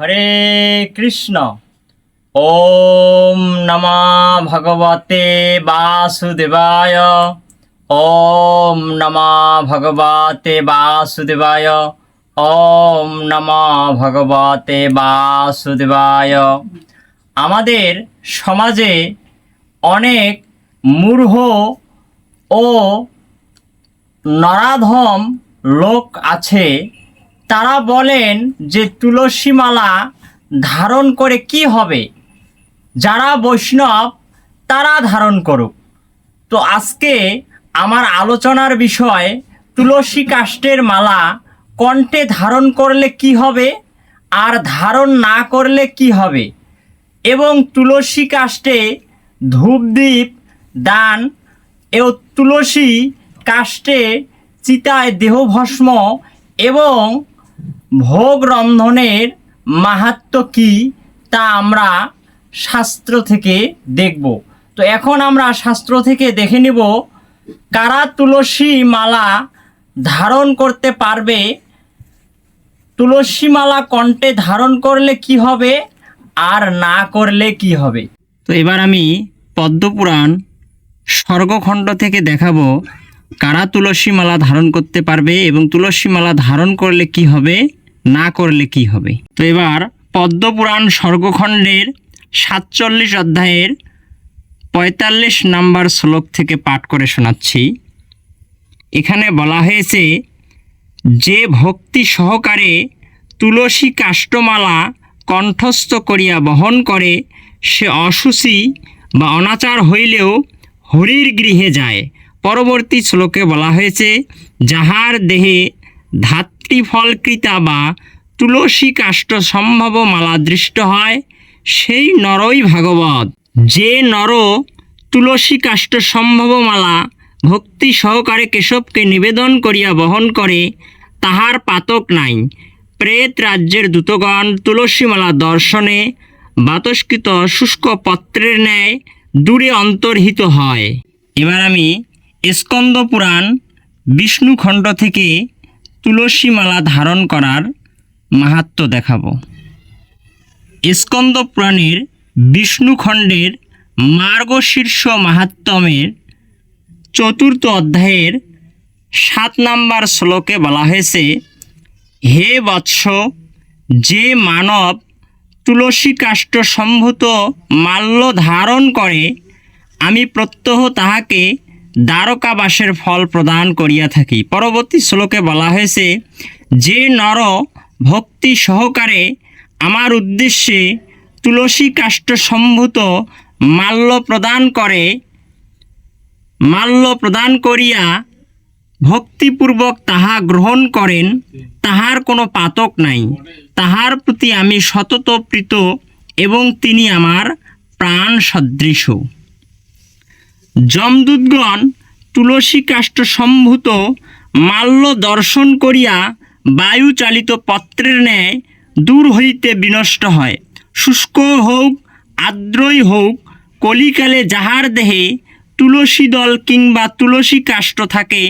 হরে কৃষ্ণ। ওম নমঃ ভগবতে বাসুদেবায়। ওম নমঃ ভগবতে বাসুদেবায়। ওম নমঃ ভগবতে বাসুদেবায়। আমাদের সমাজে অনেক মূঢ় ও নরাধম লোক আছে। তারা বলেন যে তুলসী মালা ধারণ করে কি হবে, যারা বৈষ্ণব তারা ধারণ করুক। তো আজকে আমার আলোচনার বিষয় তুলসী কাষ্ঠের মালা কণ্ঠে ধারণ করলে কি হবে আর ধারণ না করলে কি হবে, এবং তুলসী কাষ্ঠে ধূপদীপ দান ও তুলসী কাষ্ঠে চিতায় দেহভস্ম এবং ভোগ রন্ধনের মাহাত্ম্য কী তা আমরা শাস্ত্র থেকে দেখব। তো এখন আমরা শাস্ত্র থেকে দেখে নেব কারা তুলসী মালা ধারণ করতে পারবে, তুলসী মালা কণ্ঠে ধারণ করলে কি হবে আর না করলে কি হবে। তো এবার আমি পদ্মপুরাণ স্বর্গখণ্ড থেকে দেখাবো কারা তুলসী মালা ধারণ করতে পারবে এবং তুলসী মালা ধারণ করলে কি হবে, না করলে কি হবে। তো এবার পদ্মপুরাণ স্বর্গখণ্ডের 47 অধ্যায়ের 45 নম্বর শ্লোক থেকে পাঠ করে শোনাচ্ছি। এখানে বলা হয়েছে, যে ভক্তি সহকারে তুলসী কাষ্ঠমালা কণ্ঠস্থ করিয়া বহন করে সে অশুচি বা অনাচার হইলেও হরির গৃহে যায়। পরবর্তী শ্লোকে বলা হয়েছে, যাহার দেহে ধাত্রীফলকৃতা বা তুলসী কাষ্ঠ সম্ভব মালা দৃষ্ট হয় সেই নরই ভাগবত। যে নর তুলসী কাষ্ঠ সম্ভব মালা ভক্তি সহকারে কেশবকে নিবেদন করিয়া বহন করে তাহার পাতক নাই। প্রেত রাজ্যের দূতগণ তুলসী মালা দর্শনে বাতস্কৃত শুষ্ক পত্রের ন্যায় দূরে অন্তর্হিত হয়। এবার আমি স্কন্দ পুরাণ বিষ্ণু খণ্ড থেকে তুলসী মালা ধারণ করার মাহাত্ম্য দেখাবো। স্কন্দ পুরাণের বিষ্ণু খণ্ডের মার্গশীর্ষ মাহাত্ম্যের 4th অধ্যায়ের 7 নম্বর শ্লোকে বলা হয়েছে, হে বৎস, যে মানব তুলসী কাষ্ঠ সম্ভূত মাল্য ধারণ করে আমি প্রত্যহ তাহাকে দ্বারকাবাসের ফল প্রদান করিয়া থাকি। পরবর্তী শ্লোকে বলা হয়েছে, যে নর ভক্তি সহকারে আমার উদ্দেশ্যে তুলসী কাষ্ঠ সম্ভূত মাল্য প্রদান করিয়া ভক্তিপূর্বক তাহা গ্রহণ করেন তাহার কোনো পাতক নাই। তাহার প্রতি আমি সতত প্রীত এবং তিনি আমার প্রাণ সদৃশ। যমদূতগণ তুলসী কাষ্ঠ সম্ভূত মাল্য দর্শন করিয়া বায়ুচালিত পত্রের ন্যায় দূর হইতে বিনষ্ট হয়। শুষ্ক হোক আর্দ্রই হোক, কলিকালে যাহার দেহে তুলসী দল কিংবা তুলসী কাষ্ঠ থাকে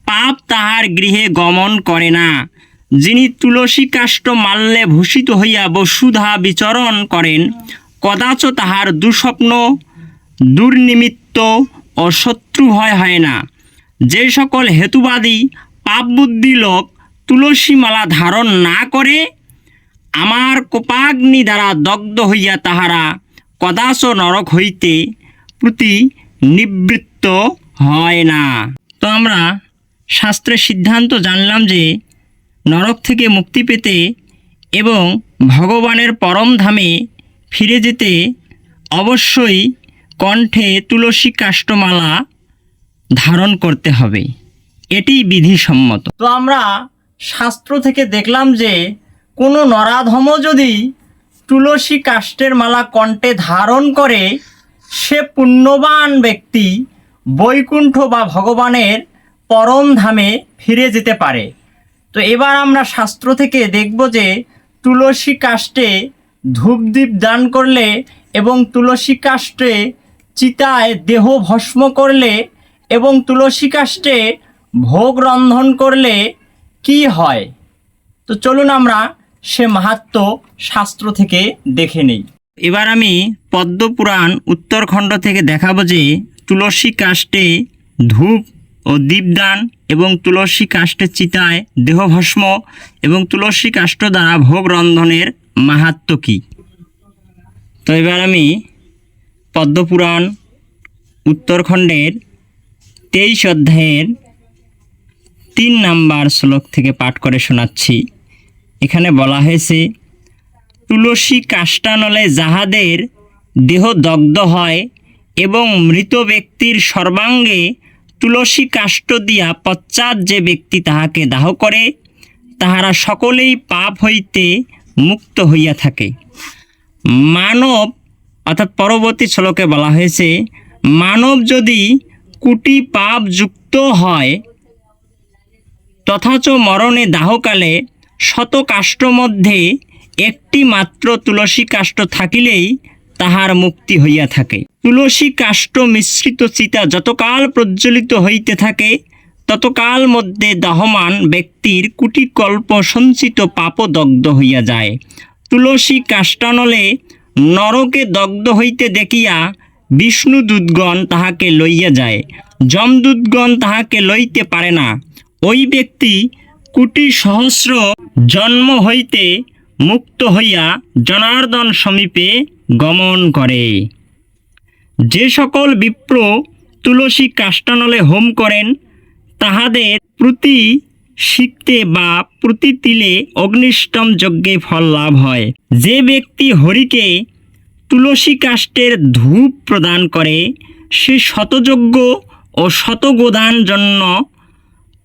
পাপ তাহার গৃহে গমন করে না। যিনি তুলসী কাষ্ঠ মাল্যে ভূষিত হইয়া বসুধা বিচরণ করেন কদাচ তাহার দুঃস্বপ্ন দুর্নিমিত্ত ও শত্রু ভয় হয় না। যে সকল হেতুবাদী পাপবুদ্ধি লোক তুলসী মালা ধারণ না করে আমার কোপাগ্নি দ্বারা দগ্ধ হইয়া তাহারা কদাচ নরক হইতে প্রতি নিবৃত্ত হয় না। তো আমরা শাস্ত্রের সিদ্ধান্ত জানলাম যে নরক থেকে মুক্তি পেতে এবং ভগবানের পরম ধামে ফিরে যেতে অবশ্যই কণ্ঠে তুলসী কাষ্ঠমালা ধারণ করতে হবে, এটি বিধিসম্মত। তো আমরা শাস্ত্র থেকে দেখলাম যে কোনো নরাধম যদি তুলসী কাষ্ঠের মালা কণ্ঠে ধারণ করে সে পুণ্যবান ব্যক্তি বৈকুণ্ঠ বা ভগবানের পরম ধামে ফিরে যেতে পারে। তো এবার আমরা শাস্ত্র থেকে দেখব যে তুলসী কাষ্ঠে ধূপদীপ দান করলে এবং তুলসী কাষ্ঠে চিতায় দেহ ভস্ম করলে এবং তুলসী কাষ্ঠে ভোগ রন্ধন করলে কি হয়। তো চলুন আমরা সে মাহাত্ম্য শাস্ত্র থেকে দেখে নেই। এবার আমি পদ্মপুরাণ উত্তরখণ্ড থেকে দেখাবো যে তুলসী কাষ্ঠে ধূপ ও দীপদান এবং তুলসী কাষ্ঠে চিতায় দেহভস্ম এবং তুলসী কাষ্ঠ দ্বারা ভোগ রন্ধনের মাহাত্ম্য কী। তো এবার আমি পদ্মপুরাণ উত্তরখণ্ডের 23 অধ্যায়ের 3 নম্বর শ্লোক থেকে পাঠ করে শোনাচ্ছি। এখানে বলা হয়েছে, তুলসী কাষ্টানলে যাহাদের দেহ দগ্ধ হয় এবং মৃত ব্যক্তির সর্বাঙ্গে তুলসী কাষ্ঠ দিয়া পশ্চাৎ যে ব্যক্তি তাহাকে দাহ করে, তাহারা সকলেই পাপ হইতে মুক্ত হইয়া থাকে। মানব অর্থাৎ পরবর্তী শ্লোকে বলা হয়েছে, মানব যদি কোটি পাপ যুক্ত হয় তথাচ মরণে দাহকালে শত কাষ্ঠ মধ্যে একটি মাত্র তুলসী কাষ্ঠ থাকিলেই তাহার মুক্তি হইয়া থাকে। তুলসী কাষ্ঠ মিশ্রিত চিতা যতকাল প্রজ্বলিত হইতে থাকে ততকাল মধ্যে দহমান ব্যক্তির কোটি কল্প সঞ্চিত পাপ দগ্ধ হইয়া যায়। তুলসী কাষ্টানলে নরকে দগ্ধ হইতে দেখিয়া বিষ্ণুদূতগণ তাহাকে লইয়া যায়, যমদূতগণ তাহাকে লইতে পারে না। ওই ব্যক্তি কোটি সহস্র জন্ম হইতে মুক্ত হইয়া জনার্দন সমীপে গমন করে। যে সকল বিপ্র তুলসী কাষ্টানলে হোম করেন তাহাদের প্রতি শিখতে বা প্রতি তিলে অগ্নিষ্টম যজ্ঞে ফল লাভ হয়। যে ব্যক্তি হরিকে তুলসী কাষ্ঠের ধূপ প্রদান করে সে শতযজ্ঞ ও শতগোদান জন্য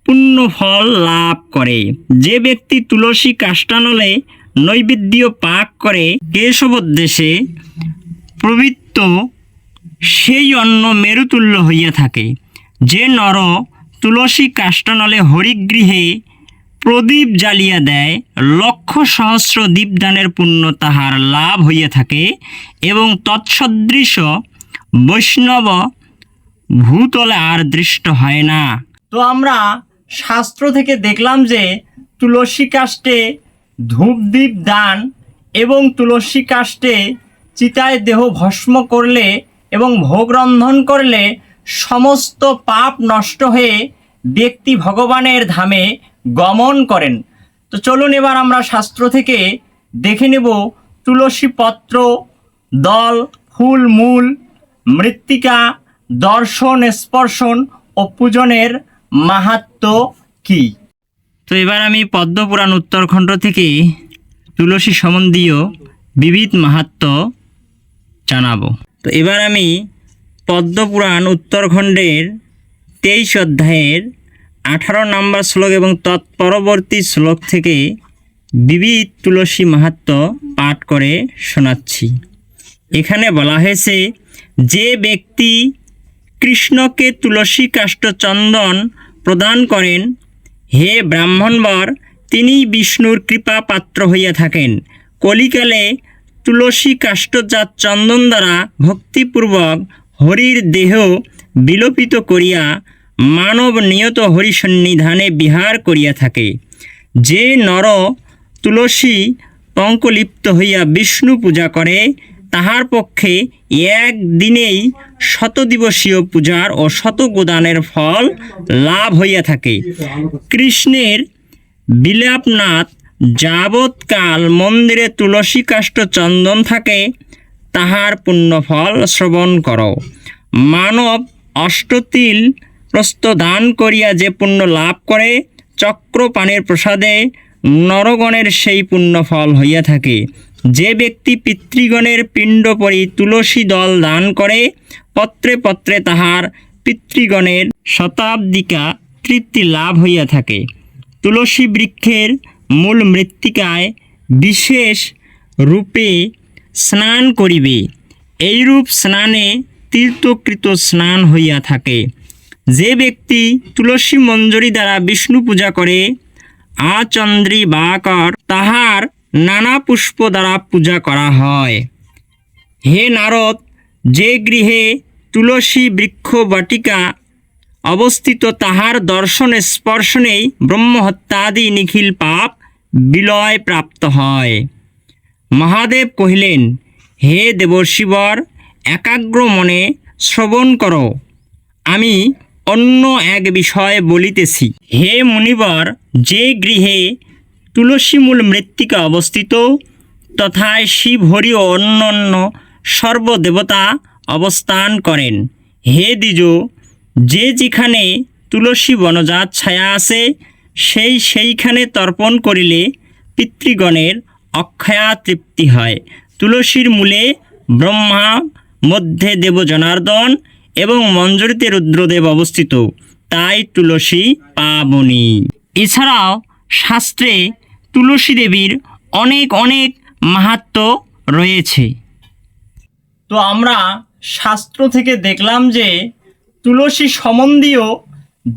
পুণ্য ফল লাভ করে। যে ব্যক্তি তুলসী কাষ্টানলে নৈবেদ্য পাক করে কেশবদ্দেশে প্রবৃত্ত সেই অন্ন মেরুতুল্য হইয়া থাকে। যে নর তুলসী কাষ্টানলে হরিগৃহে প্রদীপ জ্বালিয়া দেয় লক্ষ সহস্র দীপদানের পুণ্য তাহার লাভ হইয়া থাকে এবং তৎসদৃশ বৈষ্ণব ভূতলে আর দৃষ্ট হয় না। তো আমরা শাস্ত্র থেকে দেখলাম যে তুলসী কাষ্ঠে ধূপ দীপ দান এবং তুলসী কাষ্ঠে চিতায় দেহ ভস্ম করলে এবং ভোগ রন্ধন করলে সমস্ত পাপ নষ্ট হয়ে ব্যক্তি ভগবানের ধামে গমন করেন। তো চলুন এবার আমরা শাস্ত্র থেকে দেখে নেব তুলসী পত্র, দল, ফুল, মূল, মৃত্তিকা, দর্শন, স্পর্শন ও পূজনের মাহাত্ম্য কী। তো এবার আমি পদ্মপুরাণ উত্তরখণ্ড থেকে তুলসী সম্বন্ধীয় বিবিধ মাহাত্ম্য জানাবো। তো এবার আমি পদ্মপুরাণ উত্তরখণ্ডের 23 অধ্যায়ের 18 নম্বর শ্লোক এবং তৎপরবর্তী শ্লোক থেকে বিবিধ তুলসী মাহাত্ম্য পাঠ করে শোনাচ্ছি। এখানে বলা হয়েছে, যে ব্যক্তি কৃষ্ণকে তুলসী কাষ্ঠ চন্দন প্রদান করেন, হে ব্রাহ্মণবর, তিনি বিষ্ণুর কৃপা পাত্র হইয়া থাকেন। কলিকালে তুলসী কাষ্ঠজাত চন্দন দ্বারা ভক্তিপূর্বক হরির দেহ বিলোপিত করিয়া মানব নিয়ত হরিসন্নিধানে বিহার করিয়া থাকে। যে নর তুলসী পঙ্কলিপ্ত হইয়া বিষ্ণু পূজা করে তাহার পক্ষে একদিনেই শতদিবসীয় পূজার ও শতগোদানের ফল লাভ হইয়া থাকে। কৃষ্ণের বিলাপনাথ যাবৎকাল মন্দিরে তুলসী কাষ্ঠ চন্দন থাকে তাহার পুণ্যফল শ্রবণ করো। মানব অষ্টতিল প্রস্থ দান করিয়া যে পুণ্য লাভ করে চক্রপাণের প্রসাদে নরগণের সেই পুণ্যফল হইয়া থাকে। যে ব্যক্তি পিতৃগণের পিণ্ড পরি তুলসী দল দান করে পত্রে পত্রে তাহার পিতৃগণের শতাব্দিকা তৃপ্তি লাভ হইয়া থাকে। তুলসী বৃক্ষের মূল মৃত্তিকায় বিশেষ রূপে স্নান করিবে, এইরূপ স্নানে তীর্থকৃত স্নান হইয়া থাকে। যে ব্যক্তি তুলসী মঞ্জরি দ্বারা বিষ্ণু পূজা করে আচন্দ্রী বাকর তাহার নানা পুষ্প দ্বারা পূজা করা হয়। হে নারদ, যে গৃহে তুলসী বৃক্ষ বাটিকা অবস্থিত তাহার দর্শন স্পর্শনেই ব্রহ্মহত্যাদি নিখিল পাপ বিলয় প্রাপ্ত হয়। মহাদেব কহিলেন, হে দেবর্ষিবর, একাগ্র মনে শ্রবণ করো, আমি অন্য এক বিষয় বলিতেছি। হে মুনিবর, যে গৃহে তুলসীমূল মৃত্তিকা অবস্থিত, তথায় শিব হরি ও অন্যান্য সর্বদেবতা অবস্থান করেন। হে দ্বিজ, যে যেখানে তুলসী বনজাত ছায়া আছে, সেইখানে তর্পণ করিলে পিতৃগণের অক্ষয়া তৃপ্তি হয়। তুলসীর মূলে ব্রহ্মা, মধ্যে দেব জনার্দন এবং মঞ্জরিতে রুদ্রদেব অবস্থিত, তাই তুলসী পাবনী। এছাড়াও শাস্ত্রে তুলসী দেবীর অনেক অনেক মাহাত্ম্য রয়েছে। তো আমরা শাস্ত্র থেকে দেখলাম যে তুলসী সম্বন্ধীয়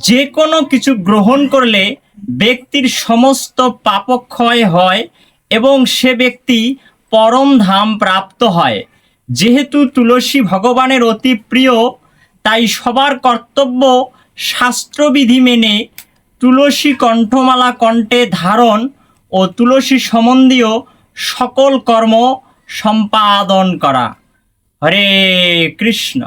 যে কোনো কিছু গ্রহণ করলে ব্যক্তির সমস্ত পাপক্ষয় হয় এবং সে ব্যক্তি পরম ধাম প্রাপ্ত হয়। যেহেতু তুলসী ভগবানের অতি প্রিয়, তাই সবার কর্তব্য শাস্ত্রবিধি মেনে তুলসী কণ্ঠমালা কণ্ঠে ধারণ ও তুলসী সম্বন্ধীয় সকল কর্ম সম্পাদন করা। হরে কৃষ্ণ।